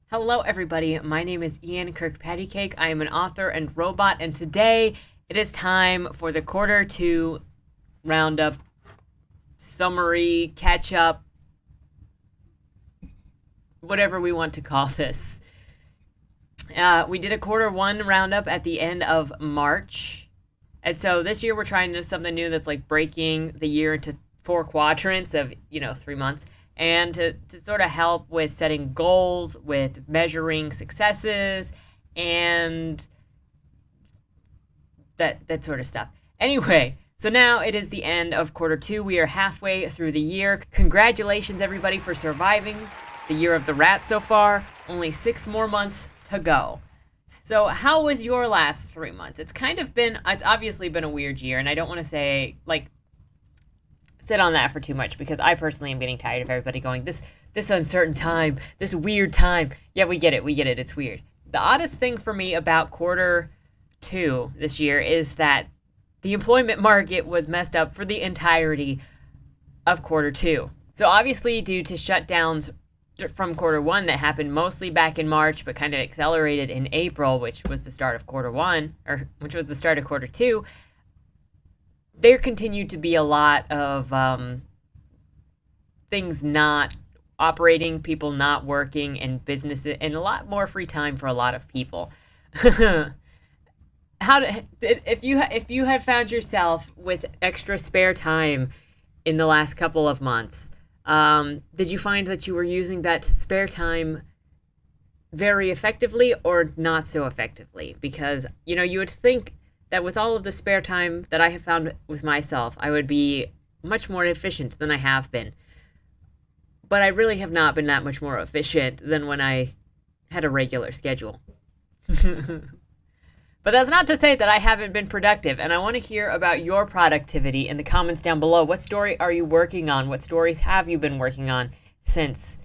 Hello, everybody. My name is Ian Kirkpatrick. I am an author and robot, and today it is time for the quarter two roundup, summary, catch up, whatever we want to call this. We did a quarter one roundup at the end of March. And so this year we're trying to do something new that's like breaking the year into four quadrants of, 3 months. And to sort of help with setting goals, with measuring successes, and that sort of stuff. Anyway, so now it is the end of quarter two. We are halfway through the year. Congratulations, everybody, for surviving the year of the rat so far. Only 6 more months to go. So how was your last 3 months? It's obviously been a weird year, and I don't want to say, sit on that for too much, because I personally am getting tired of everybody going, this uncertain time, this weird time. Yeah, we get it, it's weird. The oddest thing for me about quarter two this year is that the employment market was messed up for the entirety of quarter two. So obviously, due to shutdowns from quarter one that happened mostly back in March, but kind of accelerated in April, which was the start of quarter one, or which was the start of quarter two, there continued to be a lot of things not operating, people not working, and businesses, and a lot more free time for a lot of people. If you had found yourself with extra spare time in the last couple of months, did you find that you were using that spare time very effectively or not so effectively? Because you would think that with all of the spare time that I have found with myself, I would be much more efficient than I have been. But I really have not been that much more efficient than when I had a regular schedule. But that's not to say that I haven't been productive, and I want to hear about your productivity in the comments down below. What story are you working on? What stories have you been working on since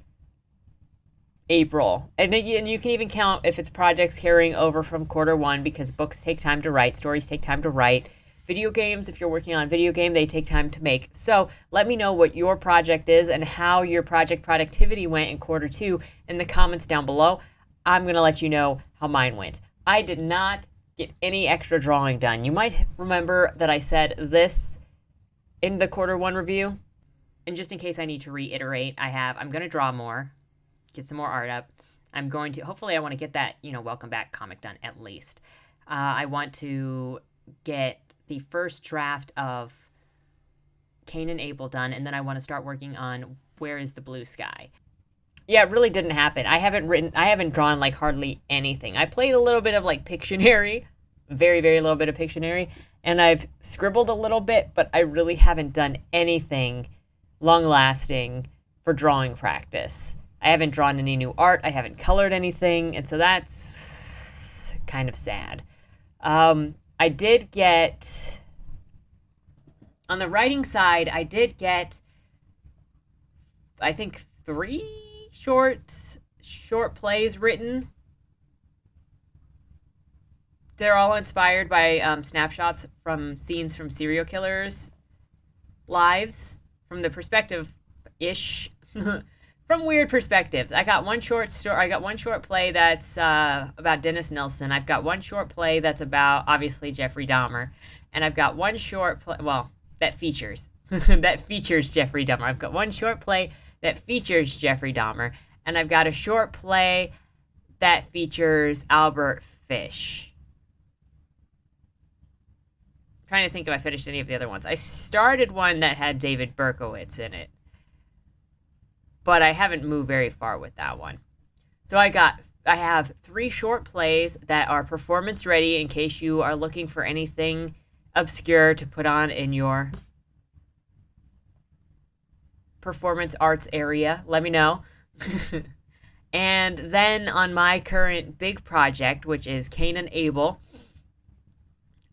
April? And you can even count if it's projects carrying over from quarter one, because books take time to write, stories take time to write. Video games, if you're working on a video game, they take time to make. So let me know what your project is and how your project productivity went in quarter two in the comments down below. I'm going to let you know how mine went. I did not get any extra drawing done. You might remember that I said this in the quarter one review. And just in case I need to reiterate, I'm going to draw more, get some more art up. Hopefully I want to get that, welcome back comic done at least. I want to get the first draft of Cain and Abel done, and then I want to start working on Where is the Blue Sky. Yeah, it really didn't happen. I haven't drawn hardly anything. I played a little bit of Pictionary, very, very little bit of Pictionary, and I've scribbled a little bit, but I really haven't done anything long lasting for drawing practice. I haven't drawn any new art. I haven't colored anything. And so that's kind of sad. I did get, on the writing side, I think 3 short plays written. They're all inspired by snapshots from scenes from serial killers' lives, from the perspective-ish. From weird perspectives. I got one short play that's about Dennis Nelson. I've got one short play that's about, obviously, Jeffrey Dahmer. And I've got one short play, that features Jeffrey Dahmer. I've got one short play that features Jeffrey Dahmer. And I've got a short play that features Albert Fish. I'm trying to think if I finished any of the other ones. I started one that had David Berkowitz in it, but I haven't moved very far with that one. So I have 3 short plays that are performance ready in case you are looking for anything obscure to put on in your performance arts area. Let me know. And then on my current big project, which is Cain and Abel,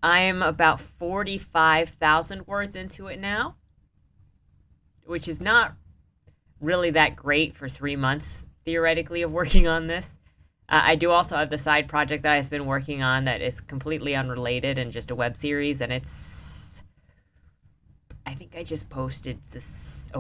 I am about 45,000 words into it now, which is not really that great for 3 months, theoretically, of working on this. I do also have the side project that I've been working on that is completely unrelated and just a web series, and I think I just posted this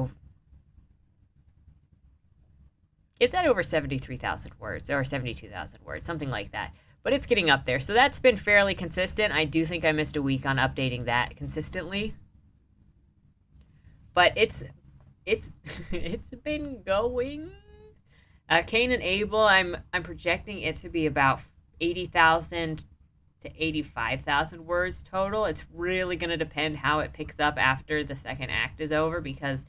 It's at over 73,000 words or 72,000 words, something like that. But it's getting up there. So that's been fairly consistent. I do think I missed a week on updating that consistently. But it's it's been going. Cain and Abel, I'm projecting it to be about 80,000 to 85,000 words total. It's really going to depend how it picks up after the second act is over, because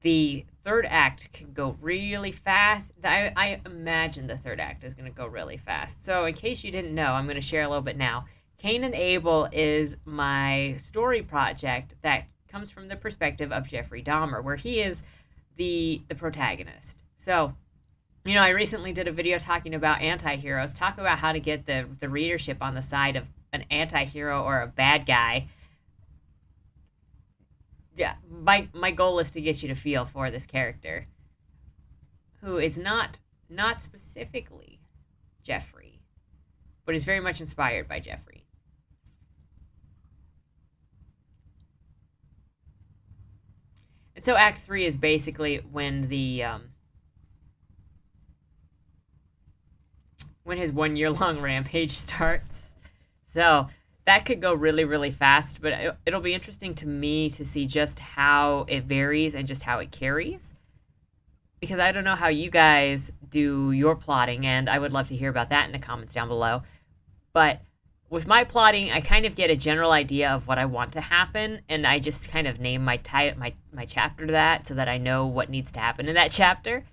the third act can go really fast. I imagine the third act is going to go really fast. So in case you didn't know, I'm going to share a little bit now. Cain and Abel is my story project that comes from the perspective of Jeffrey Dahmer, where he is the protagonist. So, you know, I recently did a video talking about anti-heroes, talk about how to get the readership on the side of an anti-hero or a bad guy. Yeah, my goal is to get you to feel for this character, who is not specifically Jeffrey, but is very much inspired by Jeffrey. And so Act 3 is basically when when his 1 year long rampage starts. So that could go really, really fast, but it'll be interesting to me to see just how it varies and just how it carries. Because I don't know how you guys do your plotting, and I would love to hear about that in the comments down below. But with my plotting, I kind of get a general idea of what I want to happen, and I just kind of name my chapter to that so that I know what needs to happen in that chapter.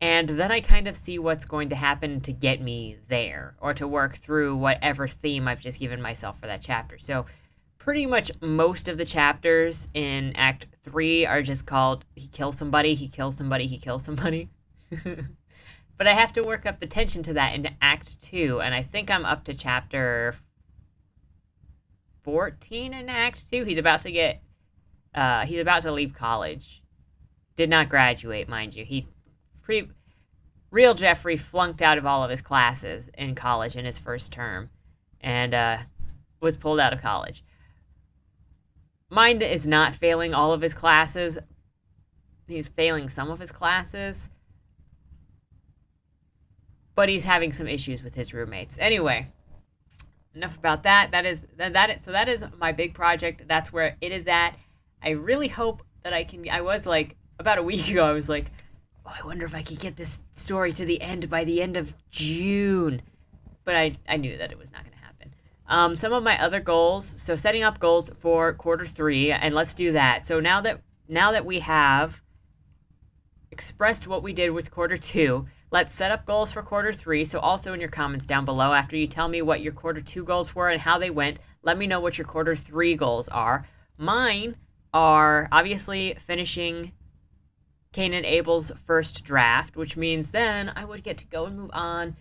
And then I kind of see what's going to happen to get me there, or to work through whatever theme I've just given myself for that chapter. So pretty much most of the chapters in Act 3 are just called he kills somebody, he kills somebody, he kills somebody. But I have to work up the tension to that into Act 2, and I think I'm up to chapter 14 in Act 2. He's about to leave college. Did not graduate, mind you. Real Jeffrey flunked out of all of his classes in college in his first term, and was pulled out of college. Mine is not failing all of his classes. He's failing some of his classes, but he's having some issues with his roommates. Anyway, enough about that. So that is my big project. That's where it is at. I really hope that I was like, about a week ago, I was like, oh, I wonder if I could get this story to the end by the end of June. But I knew that it was not going to happen. Some of my other goals, so setting up goals for quarter 3, and let's do that. So now that we have expressed what we did with quarter 2, let's set up goals for quarter 3. So also in your comments down below, after you tell me what your quarter 2 goals were and how they went, let me know what your quarter 3 goals are. Mine are obviously finishing Cain and Abel's first draft, which means then I would get to go and move on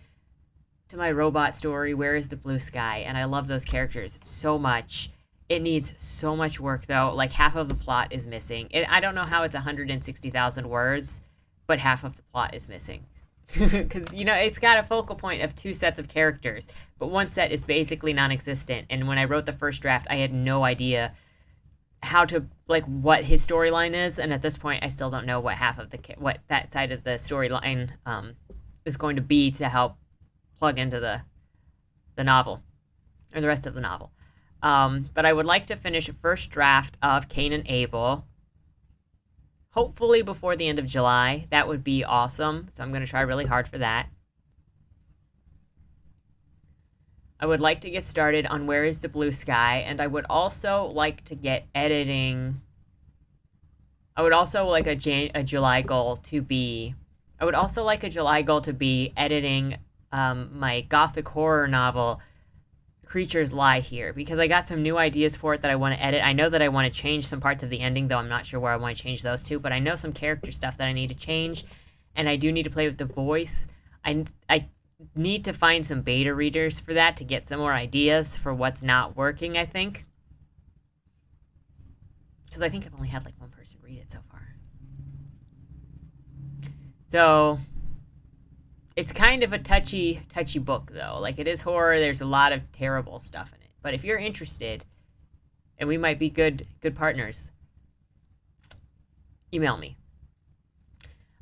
to my robot story, Where is the Blue Sky? And I love those characters so much. It needs so much work, though. Like, half of the plot is missing. I don't know how it's 160,000 words, but half of the plot is missing. Because, you know, it's got a focal point of 2 sets of characters, but one set is basically non-existent. And when I wrote the first draft, I had no idea how to, like, what his storyline is, and at this point I still don't know what what that side of the storyline is going to be to help plug into the novel, or the rest of the novel. But I would like to finish a first draft of Cain and Abel, hopefully before the end of July. That would be awesome, so I'm going to try really hard for that. I would like to get started on Where is the Blue Sky, and I would also like to get editing. I would also like a July goal to be. I would also like a July goal to be editing my gothic horror novel, Creatures Lie Here, because I got some new ideas for it that I want to edit. I know that I want to change some parts of the ending, though I'm not sure where I want to change those to, but I know some character stuff that I need to change, and I do need to play with the voice. I need to find some beta readers for that to get some more ideas for what's not working, I think. Because I think I've only had like one person read it so far. So it's kind of a touchy book, though. Like, it is horror. There's a lot of terrible stuff in it. But if you're interested, and we might be good partners, email me.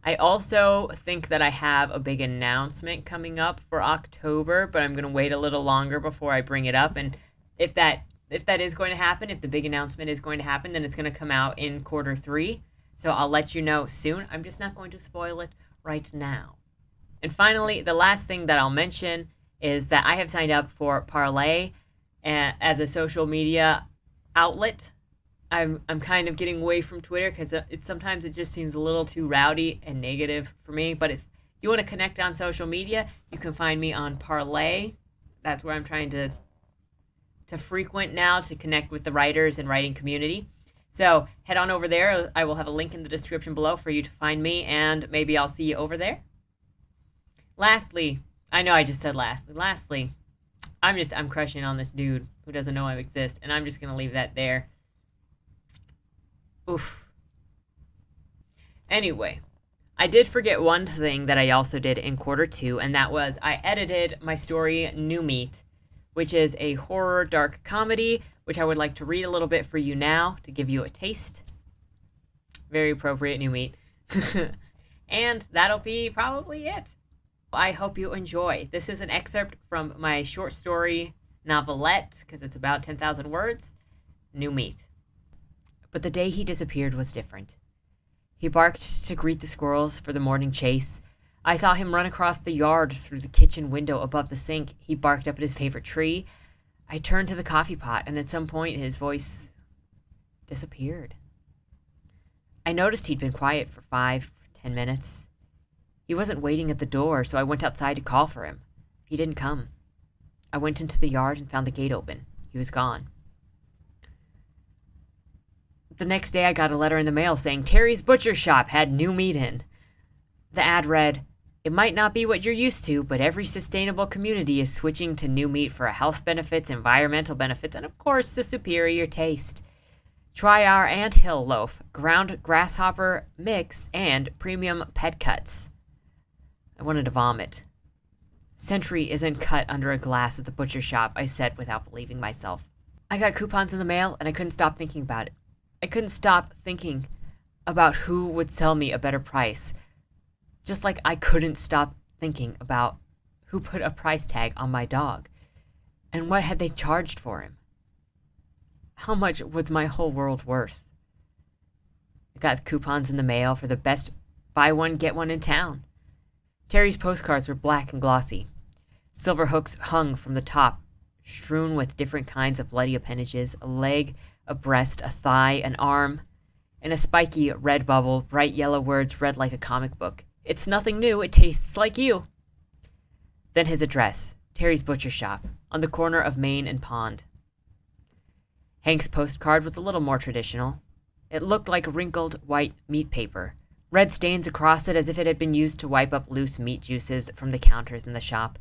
I also think that I have a big announcement coming up for October, but I'm going to wait a little longer before I bring it up. And if that is going to happen, if the big announcement is going to happen, then it's going to come out in quarter 3. So I'll let you know soon. I'm just not going to spoil it right now. And finally, the last thing that I'll mention is that I have signed up for Parlay as a social media outlet. I'm kind of getting away from Twitter because sometimes it just seems a little too rowdy and negative for me. But if you want to connect on social media, you can find me on Parlay. That's where I'm trying to frequent now to connect with the writers and writing community. So head on over there. I will have a link in the description below for you to find me, and maybe I'll see you over there. Lastly, I know I just said lastly, I'm crushing on this dude who doesn't know I exist, and I'm just going to leave that there. Oof. Anyway, I did forget one thing that I also did in quarter 2, and that was I edited my story New Meat, which is a horror dark comedy, which I would like to read a little bit for you now to give you a taste. Very appropriate, New Meat. And that'll be probably it. I hope you enjoy. This is an excerpt from my short story Novelette, because it's about 10,000 words, New Meat. But the day he disappeared was different. He barked to greet the squirrels for the morning chase. I saw him run across the yard through the kitchen window above the sink. He barked up at his favorite tree. I turned to the coffee pot, and at some point his voice disappeared. I noticed he'd been quiet for 5-10 minutes. He wasn't waiting at the door, so I went outside to call for him. He didn't come. I went into the yard and found the gate open. He was gone. The next day I got a letter in the mail saying Terry's Butcher Shop had new meat in. The ad read, "It might not be what you're used to, but every sustainable community is switching to new meat for health benefits, environmental benefits, and of course the superior taste. Try our anthill loaf, ground grasshopper mix, and premium pet cuts." I wanted to vomit. "Century isn't cut under a glass at the butcher shop," I said without believing myself. I got coupons in the mail, and I couldn't stop thinking about it. I couldn't stop thinking about who would sell me a better price. Just like I couldn't stop thinking about who put a price tag on my dog. And what had they charged for him? How much was my whole world worth? I got coupons in the mail for the best buy one, get one in town. Terry's postcards were black and glossy. Silver hooks hung from the top, strewn with different kinds of bloody appendages, a leg, a breast, a thigh, an arm. In a spiky red bubble, bright yellow words read like a comic book. "It's nothing new, it tastes like you." Then his address, Terry's Butcher Shop, on the corner of Main and Pond. Hank's postcard was a little more traditional. It looked like wrinkled white meat paper, red stains across it as if it had been used to wipe up loose meat juices from the counters in the shop.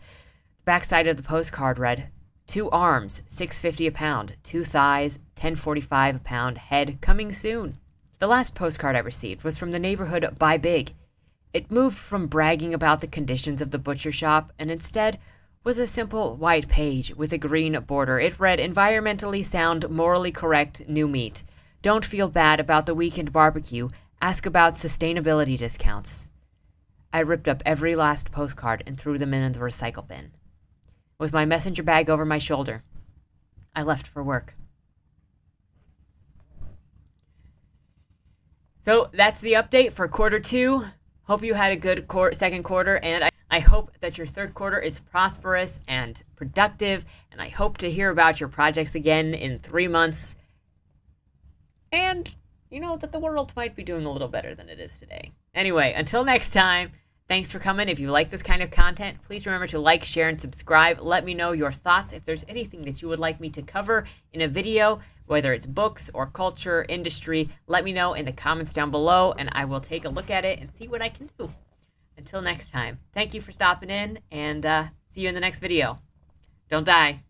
The backside of the postcard read, 2 arms, $6.50 a pound. 2 thighs, $10.45 a pound. Head, coming soon. The last postcard I received was from the neighborhood Buy Big. It moved from bragging about the conditions of the butcher shop and instead was a simple white page with a green border. It read, "Environmentally sound, morally correct, new meat. Don't feel bad about the weekend barbecue. Ask about sustainability discounts." I ripped up every last postcard and threw them in the recycle bin. With my messenger bag over my shoulder, I left for work. So that's the update for quarter 2. Hope you had a good second quarter, and I hope that your third quarter is prosperous and productive, and I hope to hear about your projects again in 3 months. And you know that the world might be doing a little better than it is today. Anyway, until next time, thanks for coming. If you like this kind of content, please remember to like, share, and subscribe. Let me know your thoughts. If there's anything that you would like me to cover in a video, whether it's books or culture, industry, let me know in the comments down below, and I will take a look at it and see what I can do. Until next time, thank you for stopping in, and see you in the next video. Don't die.